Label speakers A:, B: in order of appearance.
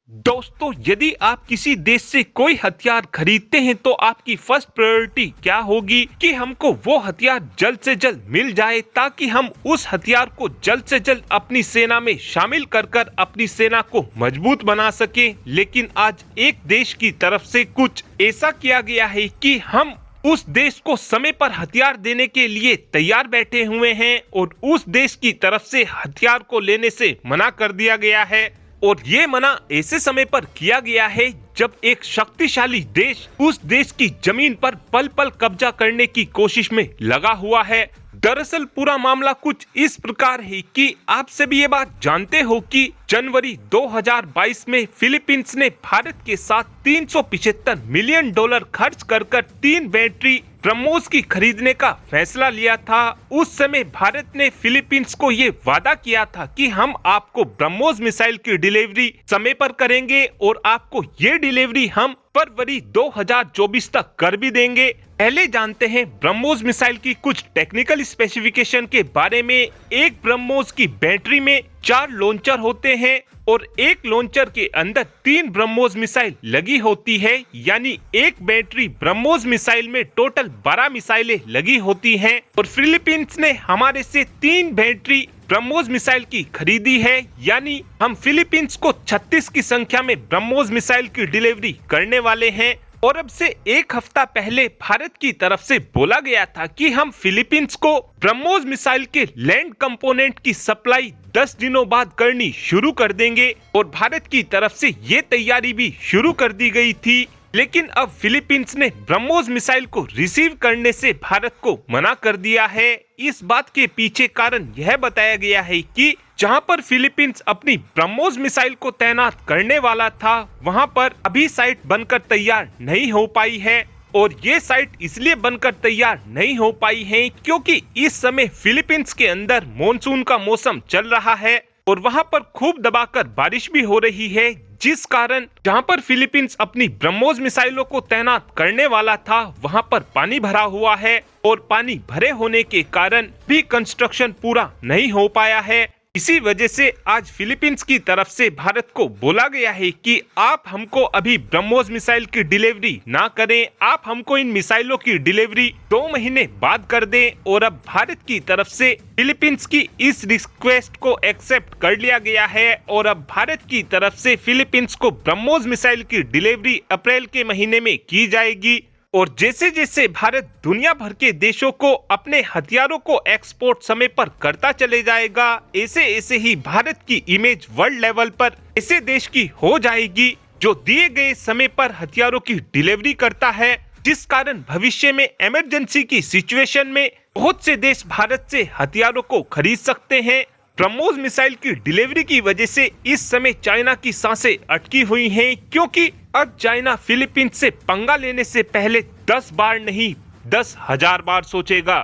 A: दोस्तों, यदि आप किसी देश से कोई हथियार खरीदते हैं तो आपकी फर्स्ट प्रायोरिटी क्या होगी कि हमको वो हथियार जल्द से जल्द मिल जाए ताकि हम उस हथियार को जल्द से जल्द अपनी सेना में शामिल कर अपनी सेना को मजबूत बना सके। लेकिन आज एक देश की तरफ से कुछ ऐसा किया गया है कि हम उस देश को समय पर हथियार देने के लिए तैयार बैठे हुए हैं और उस देश की तरफ से हथियार को लेने से मना कर दिया गया है। और ये मना ऐसे समय पर किया गया है जब एक शक्तिशाली देश उस देश की जमीन पर पल पल कब्जा करने की कोशिश में लगा हुआ है। दरअसल पूरा मामला कुछ इस प्रकार है कि आप सभी ये बात जानते हो कि जनवरी 2022 में फिलीपींस ने भारत के साथ $375 मिलियन खर्च कर 3 बैटरी ब्रह्मोस की खरीदने का फैसला लिया था। उस समय भारत ने फिलीपींस को ये वादा किया था कि हम आपको ब्रह्मोस मिसाइल की डिलीवरी समय पर करेंगे और आपको ये डिलीवरी हम फरवरी 2024 तक कर भी देंगे। पहले जानते हैं ब्रह्मोस मिसाइल की कुछ टेक्निकल स्पेसिफिकेशन के बारे में। एक ब्रह्मोस की बैटरी में 4 लॉन्चर होते हैं और एक लॉन्चर के अंदर 3 ब्रह्मोस मिसाइल लगी होती है, यानी एक बैटरी ब्रह्मोस मिसाइल में टोटल 12 मिसाइलें लगी होती हैं। और फिलीपींस ने हमारे से 3 बैटरी ब्रह्मोस मिसाइल की खरीदी है, यानी हम फिलीपींस को 36 की संख्या में ब्रह्मोस मिसाइल की डिलीवरी करने वाले हैं। और अब से एक हफ्ता पहले भारत की तरफ से बोला गया था कि हम फिलीपींस को ब्रह्मोस मिसाइल के लैंड कंपोनेंट की सप्लाई 10 दिनों बाद करनी शुरू कर देंगे और भारत की तरफ से ये तैयारी भी शुरू कर दी गई थी। लेकिन अब फिलीपींस ने ब्रह्मोस मिसाइल को रिसीव करने से भारत को मना कर दिया है। इस बात के पीछे कारण यह बताया गया है कि जहां पर फिलीपींस अपनी ब्रह्मोस मिसाइल को तैनात करने वाला था, वहां पर अभी साइट बनकर तैयार नहीं हो पाई है। और ये साइट इसलिए बनकर तैयार नहीं हो पाई है क्योंकि इस समय फिलीपींस के अंदर मॉनसून का मौसम चल रहा है और वहां पर खूब दबाकर बारिश भी हो रही है, जिस कारण जहां पर फिलीपींस अपनी ब्रह्मोस मिसाइलों को तैनात करने वाला था वहां पर पानी भरा हुआ है और पानी भरे होने के कारण भी कंस्ट्रक्शन पूरा नहीं हो पाया है। इसी वजह से आज फिलीपींस की तरफ से भारत को बोला गया है कि आप हमको अभी ब्रह्मोस मिसाइल की डिलीवरी ना करें, आप हमको इन मिसाइलों की डिलीवरी 2 महीने बाद कर दें। और अब भारत की तरफ से फिलीपींस की इस रिक्वेस्ट को एक्सेप्ट कर लिया गया है और अब भारत की तरफ से फिलीपींस को ब्रह्मोस मिसाइल की डिलीवरी अप्रैल के महीने में की जाएगी। और जैसे जैसे भारत दुनिया भर के देशों को अपने हथियारों को एक्सपोर्ट समय पर करता चले जाएगा, ऐसे ऐसे ही भारत की इमेज वर्ल्ड लेवल पर ऐसे देश की हो जाएगी जो दिए गए समय पर हथियारों की डिलीवरी करता है, जिस कारण भविष्य में इमरजेंसी की सिचुएशन में बहुत से देश भारत से हथियारों को खरीद सकते हैं। ब्रह्मोस मिसाइल की डिलीवरी की वजह से इस समय चाइना की सांसें अटकी हुई हैं, क्योंकि अब चाइना फिलीपींस से पंगा लेने से पहले 10 बार नहीं 10,000 बार सोचेगा।